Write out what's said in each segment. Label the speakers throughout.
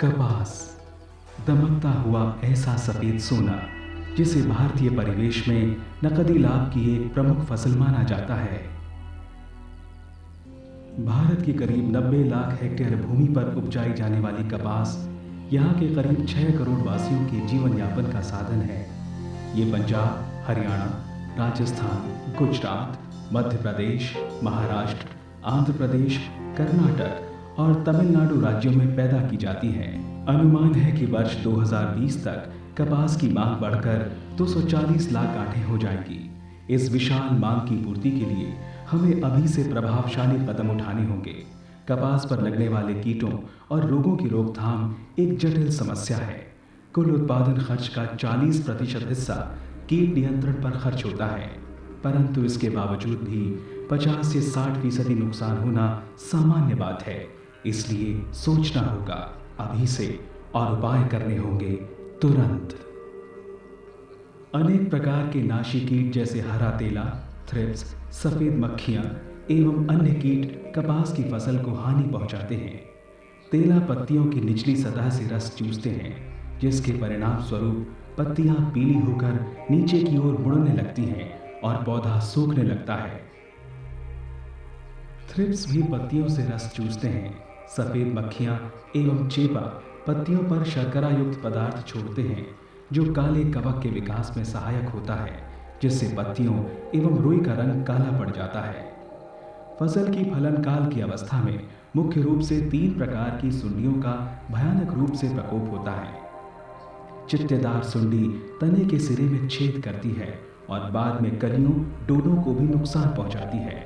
Speaker 1: कपास, दमकता हुआ ऐसा सफेद सोना जिसे भारतीय परिवेश में नकदी लाभ की एक प्रमुख फसल माना जाता है। भारत की करीब 90 लाख हेक्टेयर भूमि पर उपजाई जाने वाली कपास यहाँ के करीब 6 करोड़ वासियों के जीवन यापन का साधन है। ये पंजाब, हरियाणा, राजस्थान, गुजरात, मध्य प्रदेश, महाराष्ट्र, आंध्र प्रदेश, कर्नाटक और तमिलनाडु राज्यों में पैदा की जाती है। अनुमान है कि वर्ष 2020 तक कपास की मांग बढ़कर 240 लाख गांठें हो जाएंगी। इस विशाल मांग की पूर्ति के लिए हमें अभी से प्रभावशाली कदम उठाने होंगे। कपास पर लगने वाले कीटों और रोगों की रोकथाम एक जटिल समस्या है। कुल उत्पादन खर्च का 40% हिस्सा कीट नियंत्रण पर खर्च होता है, परंतु इसके बावजूद भी 50 से 60% नुकसान होना सामान्य बात है। इसलिए सोचना होगा अभी से और उपाय करने होंगे तुरंत। अनेक प्रकार के नाशी कीट जैसे हरा तेला, थ्रिप्स, सफेद मक्खियां एवं अन्य कीट कपास की फसल को हानि पहुंचाते हैं। तेला पत्तियों की निचली सतह से रस चूसते हैं, जिसके परिणाम स्वरूप पत्तियां पीली होकर नीचे की ओर मुड़ने लगती हैं और पौधा सूखने लगता है। थ्रिप्स भी पत्तियों से रस चूसते हैं। सफेद मक्खियां एवं चेपा पत्तियों पर शर्करा युक्त पदार्थ छोड़ते हैं, जो काले कवक के विकास में सहायक होता है, जिससे पत्तियों एवं रुई का रंग काला पड़ जाता है। फसल की फलन काल की अवस्था में मुख्य रूप से 3 प्रकार की सुंडियों का भयानक रूप से प्रकोप होता है। चित्तेदार सुंडी तने के सिरे में छेद करती है और बाद में कलियों, डोडों को भी नुकसान पहुंचाती है।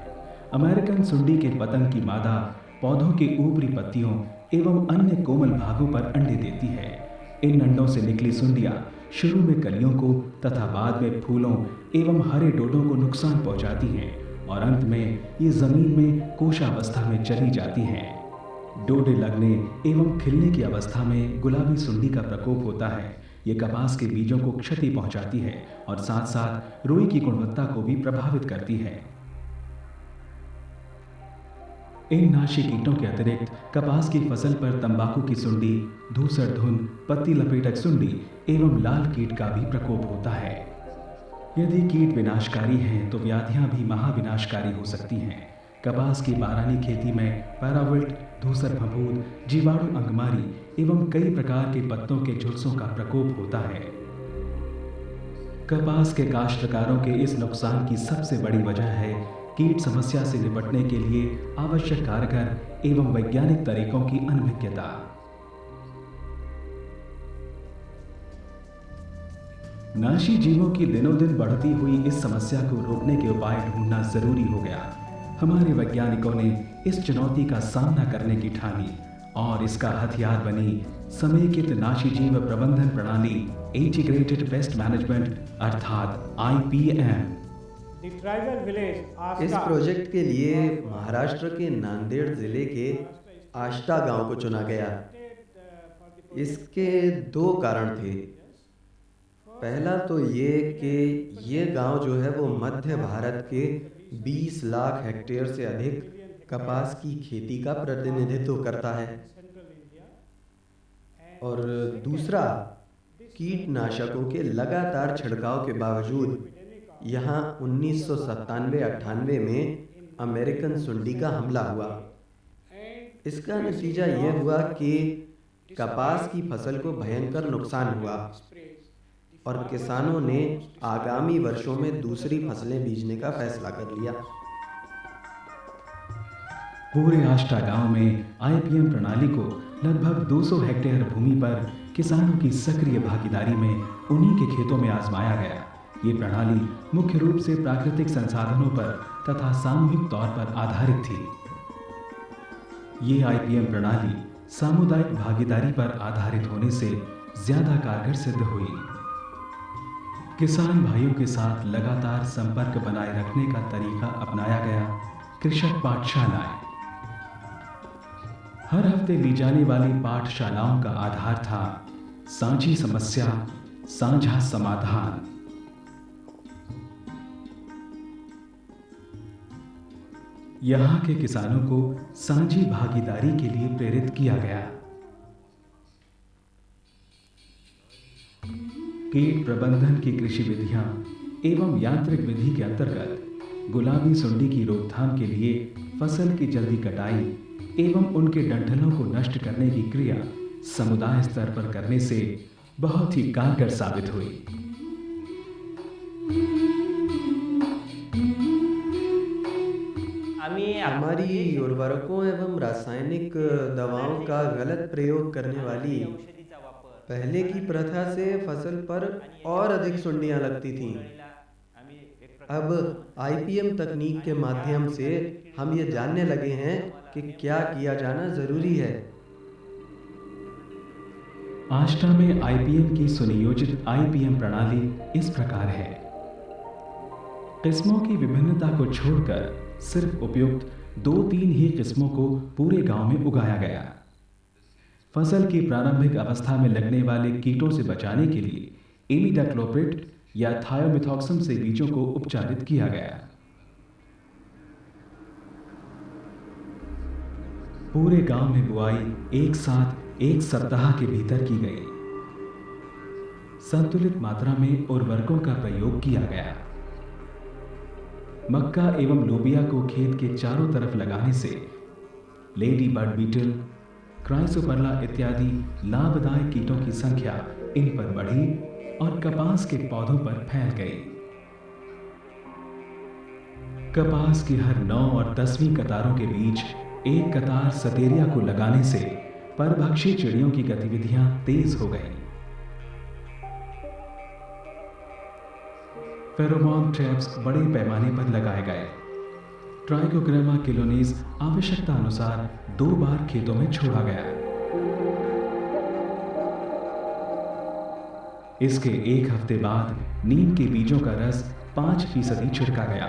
Speaker 1: अमेरिकन सुंडी के पतंग की मादा पौधों के ऊपरी पत्तियों एवं अन्य कोमल भागों पर अंडे देती है। इन अंडों से निकली सुंडियां शुरू में कलियों को तथा बाद में फूलों एवं हरे डोडों को नुकसान पहुंचाती हैं और अंत में ये जमीन में कोशावस्था में चली जाती हैं। डोडे लगने एवं खिलने की अवस्था में गुलाबी सुंडी का प्रकोप होता है। ये कपास के बीजों को क्षति पहुंचाती है और साथ साथ रुई की गुणवत्ता को भी प्रभावित करती है। इन नाशी कीटों के अतिरिक्त कपास की फसल पर तंबाकू की सुंडी, धूसर धुन, पत्ती लपेटक सुंडी एवं लाल कीट का भी प्रकोप होता है। यदि कीट विनाशकारी हैं तो व्याधियां भी महाविनाशकारी हो सकती हैं। कपास की बारानी खेती में पैराविल्ट, धूसर फफूंद, जीवाणु अंगमारी एवं कई प्रकार के पत्तों के झुलसों का प्रकोप होता है। कपास के काश्तकारों के इस नुकसान की सबसे बड़ी वजह है कीट समस्या से निपटने के लिए आवश्यक कारगर एवं वैज्ञानिक तरीकों की अनभिज्ञता। नाशी जीवों की दिनों दिन बढ़ती हुई इस समस्या को रोकने के उपाय ढूंढना जरूरी हो गया। हमारे वैज्ञानिकों ने इस चुनौती का सामना करने की ठानी और इसका हथियार बनी समेकित नाशी जीव प्रबंधन प्रणाली, इंटीग्रेटेड पेस्ट मैनेजमेंट अर्थात IPM।
Speaker 2: इस प्रोजेक्ट के लिए महाराष्ट्र के नांदेड़ जिले के आष्टा गांव को चुना गया। इसके 2 कारण थे। पहला तो ये कि ये गांव जो है वो मध्य भारत के 20 लाख हेक्टेयर से अधिक कपास की खेती का प्रतिनिधित्व करता है, और दूसरा कीटनाशकों के लगातार छिड़काव के बावजूद यहाँ 1997-98 में अमेरिकन सुंडी का हमला हुआ। इसका नतीजा यह हुआ कि कपास की फसल को भयंकर नुकसान हुआ और किसानों ने आगामी वर्षों में दूसरी फसलें बीजने का फैसला कर लिया।
Speaker 1: पूरे आष्टा गांव में IPM प्रणाली को लगभग 200 हेक्टेयर भूमि पर किसानों की सक्रिय भागीदारी में उन्हीं के खेतों में आजमाया गया। ये प्रणाली मुख्य रूप से प्राकृतिक संसाधनों पर तथा सामूहिक तौर पर आधारित थी। ये IPM प्रणाली सामुदायिक भागीदारी पर आधारित होने से ज्यादा कारगर सिद्ध हुई। किसान भाइयों के साथ लगातार संपर्क बनाए रखने का तरीका अपनाया गया। कृषक पाठशालाएं, हर हफ्ते ली जाने वाली पाठशालाओं का आधार था साझी समस्या, साझा समाधान। यहाँ के किसानों को साझी भागीदारी के लिए प्रेरित किया गया। कीट प्रबंधन की कृषि विधियां एवं यांत्रिक विधि के अंतर्गत गुलाबी सुंडी की रोकथाम के लिए फसल की जल्दी कटाई एवं उनके डंठलों को नष्ट करने की क्रिया समुदाय स्तर पर करने से बहुत ही कारगर साबित हुई।
Speaker 2: हमारी उर्वरकों एवं रासायनिक दवाओं का गलत प्रयोग करने वाली पहले की प्रथा से फसल पर और अधिक सुंडियां लगती थीं। अब आईपीएम तकनीक के माध्यम से हम ये जानने लगे हैं कि क्या किया जाना जरूरी है।
Speaker 1: आष्टा में आईपीएम की सुनियोजित आईपीएम प्रणाली इस प्रकार है। किस्मों की विभिन्नता को छोड़कर सिर्फ उपयुक्त 2-3 ही किस्मों को पूरे गांव में उगाया गया। फसल की प्रारंभिक अवस्था में लगने वाले कीटों से बचाने के लिए इमिडाक्लोप्रिड या थायोमिथॉक्सम से बीजों को उपचारित किया गया। पूरे गांव में बुआई एक साथ 1 सप्ताह के भीतर की गई। संतुलित मात्रा में उर्वरकों का प्रयोग किया गया। मक्का एवं लोबिया को खेत के चारों तरफ लगाने से लेडी बर्ड बीटल, क्राइसोपर्ला इत्यादि लाभदायक कीटों की संख्या इन पर बढ़ी और कपास के पौधों पर फैल गई। कपास की हर 9 और 10वीं कतारों के बीच एक कतार सतेरिया को लगाने से परभक्षी चिड़ियों की गतिविधियां तेज हो गईं। फेरोमोन ट्रैप्स बड़े पैमाने पर लगाए गए। ट्राइकोग्रामा किलोनीज आवश्यकता अनुसार 2 बार खेतों में छोड़ा गया। इसके 1 हफ्ते बाद नीम के बीजों का रस 5% छिड़का गया।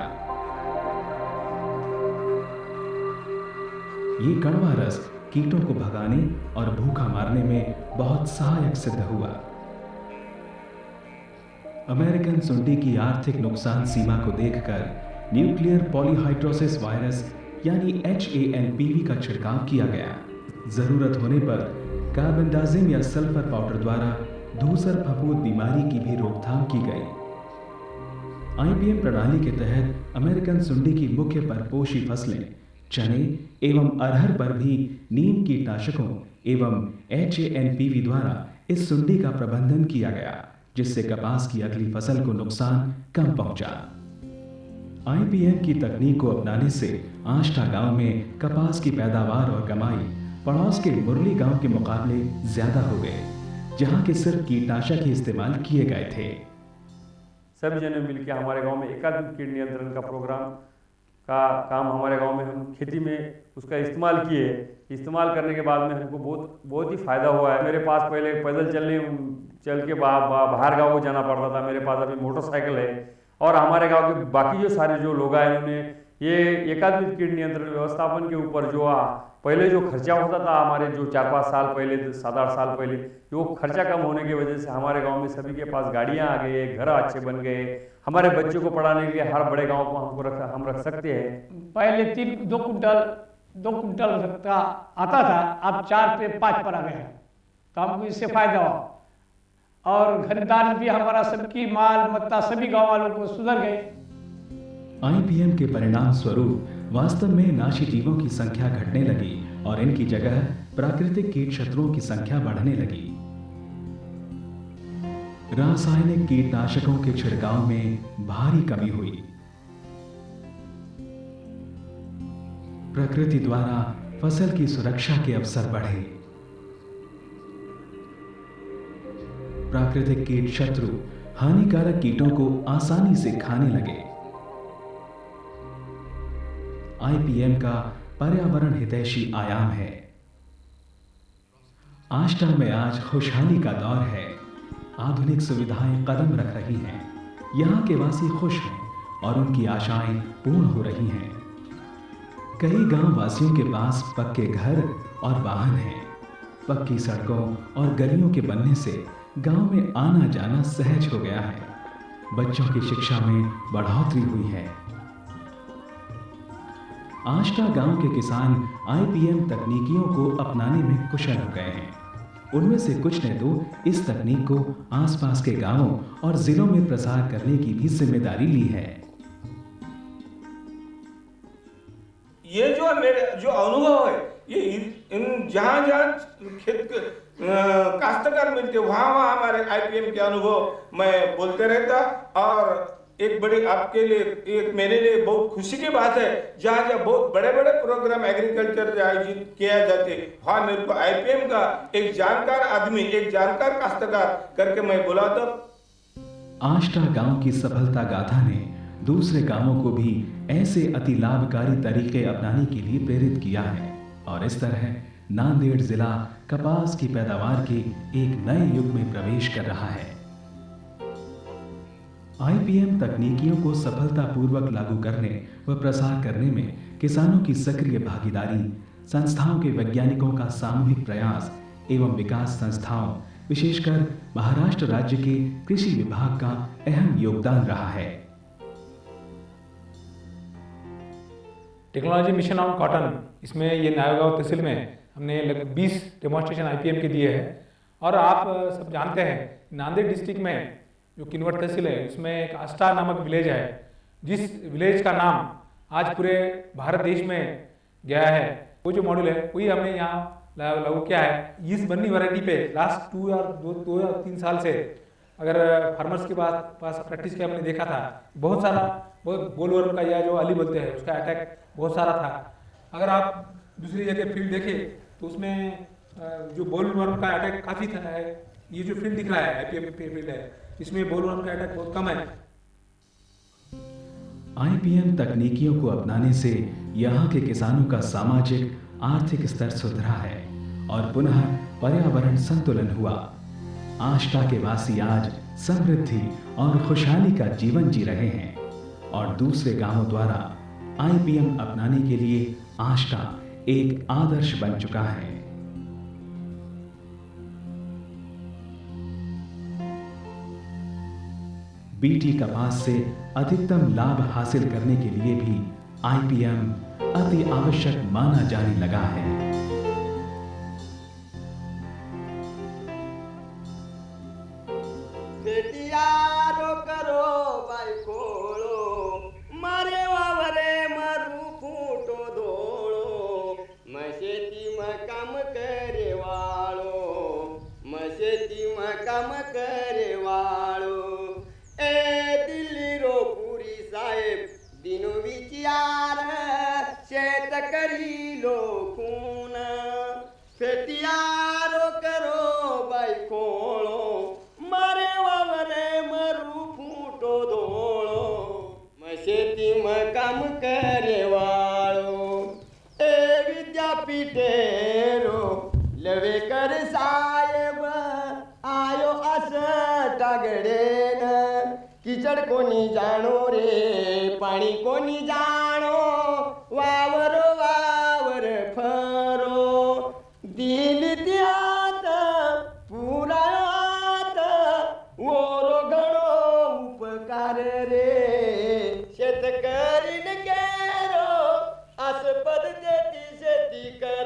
Speaker 1: ये कड़वा रस कीटों को भगाने और भूखा मारने में बहुत सहायक सिद्ध हुआ। अमेरिकन सुंडी की आर्थिक नुकसान सीमा को देखकर न्यूक्लियर पॉलीहाइड्रोसिस वायरस यानी HANPV का छिड़काव किया गया। जरूरत होने पर कार्बेंडाजिम या सल्फर पाउडर द्वारा धूसर फफूंद बीमारी की भी रोकथाम की गई। आईपीएम प्रणाली के तहत अमेरिकन सुंडी की मुख्य परपोषी फसलें चने एवं अरहर पर भी नीम कीटनाशकों एवं HANPV द्वारा इस सुंडी का प्रबंधन किया गया, जिससे कपास की अगली फसल को नुकसान कम पहुंचा। आईपीएम की तकनीक को अपनाने से आष्टा गांव में कपास की पैदावार और कमाई पड़ोस के मुरली गांव के मुकाबले ज्यादा हो गए, जहां के सिर्फ कीटनाशक ही इस्तेमाल किए गए थे।
Speaker 3: सभी जने मिलकर हमारे गांव में एकात्मक कीट नियंत्रण का प्रोग्राम का काम हमारे गांव में हम खेती में उसका इस्तेमाल किए। इस्तेमाल करने के बाद में हमको बहुत ही फायदा हुआ है। मेरे पास पहले पैदल चल के बाहर गाँव को जाना पड़ता था। मेरे पास अभी मोटरसाइकिल है और हमारे गांव के बाकी जो सारे जो लोग आए उन्होंने ये एकात्मिक कीट नियंत्रण व्यवस्थापन के ऊपर जो पहले जो खर्चा होता था हमारे जो 4-5 साल पहले 7-8 साल पहले वो खर्चा कम होने की वजह से हमारे गांव में सभी के पास गाड़ियां आ गई, घर अच्छे बन गए। हमारे बच्चों को पढ़ाने के लिए हर बड़े गांव को हम रख सकते हैं।
Speaker 4: पहले 2 कुंटल रखता आता था, अब 4 से 5 पर आ गया, तो हमको इससे फायदा हुआ और खरीदारी भी हमारा सबकी माल मत्ता सभी गाँव वालों को सुधर गए।
Speaker 1: आईपीएम के परिणाम स्वरूप वास्तव में नाशी जीवों की संख्या घटने लगी और इनकी जगह प्राकृतिक कीट शत्रुओं की संख्या बढ़ने लगी। रासायनिक कीटनाशकों के छिड़काव में भारी कमी हुई। प्रकृति द्वारा फसल की सुरक्षा के अवसर बढ़े। प्राकृतिक कीट शत्रु हानिकारक कीटों को आसानी से खाने लगे। आईपीएम का पर्यावरण हितैषी आयाम है। आष्टा में आज खुशहाली का दौर है। आधुनिक सुविधाएं कदम रख रही हैं। यहाँ के वासी खुश हैं और उनकी आशाएं पूर्ण हो रही हैं। कई गांव वासियों के पास पक्के घर और वाहन हैं। पक्की सड़कों और गलियों के बनने से गांव में आना जाना सहज हो गया है। बच्चों की शिक्षा में बढ़ोतरी हुई है। आष्टा गांव के किसान आईपीएम तकनीकियों को अपनाने में कुशल हो गए हैं। उनमें से कुछ ने तो इस तकनीक को आसपास के गांवों और जिलों में प्रसार करने की भी जिम्मेदारी ली है।
Speaker 5: ये जो मेरे जो अनुभव है, ये इन जहाँ जहाँ खेत काश्तकार मिलते वहाँ वहाँ हमारे IPM के अनुभव मैं बोलते रहता। और एक बड़ी आपके लिए, एक मेरे लिए बहुत खुशी की बात है, जहाँ जहाँ बहुत बड़े बड़े प्रोग्राम एग्रीकल्चर आयोजित किया जाते, वहाँ मेरे को IPM का एक जानकार आदमी, एक जानकार काश्तकार करके मैं बुलाता।
Speaker 1: आष्टा गांव की सफलता गाथा ने दूसरे गांवों को भी ऐसे अति लाभकारी तरीके अपनाने के लिए प्रेरित किया है और इस तरह नांदेड़ जिला कपास की पैदावार के एक नए युग में प्रवेश कर रहा है। IPM तकनीकियों को सफलतापूर्वक लागू करने व प्रसार करने में किसानों की सक्रिय भागीदारी, संस्थाओं के वैज्ञानिकों का सामूहिक प्रयास एवं विकास संस्थाओं, विशेषकर महाराष्ट्र राज्य के कृषि विभाग का अहम योगदान रहा है।
Speaker 6: टेक्नोलॉजी मिशन ऑन कॉटन, इसमें ये नायगांव तहसील में हमने लगभग 20 डेमोन्स्ट्रेशन IPM के दिए हैं। और आप सब जानते हैं नांदेड़ डिस्ट्रिक्ट में जो किन्नौर तहसील है उसमें एक आष्टा नामक विलेज है, जिस विलेज का नाम आज पूरे भारत देश में गया है। वो जो मॉड्यूल है वही हमने यहाँ लागू किया है। इस बन्नी वैरायटी पे लास्ट 2 या 3 साल से अगर फार्मर्स के पास प्रैक्टिस किया, हमने देखा था बहुत सारा बोलवर्म का या जो अली बोलते हैं उसका अटैक बहुत सारा था। अगर आप दूसरी जगह फील्ड देखें तो उसमें जो बोलवर्म का अटैक काफ़ी था। ये जो फील्ड दिख रहा है IPM फील्ड है, इसमें बोलवर्म का अटैक बहुत कम है।
Speaker 1: IPM तकनीकियों को अपनाने से यहाँ के किसानों का सामाजिक आर्थिक स्तर सुधरा है और पुनः पर्यावरण संतुलन हुआ। आष्टा के वासी आज समृद्धि और खुशहाली का जीवन जी रहे हैं और दूसरे गांवों द्वारा IPM अपनाने के लिए आष्टा एक आदर्श बन चुका है। BT कपास से अधिकतम लाभ हासिल करने के लिए भी IPM अति आवश्यक माना जाने लगा है।
Speaker 7: कीचड़ कोनी जानो रे पानी कोनी जानो वावर वावर फरो दिल त्यात पुरात ओरो गणो उपकार रे शेतकरीन केरो आस पद्धती शेती कर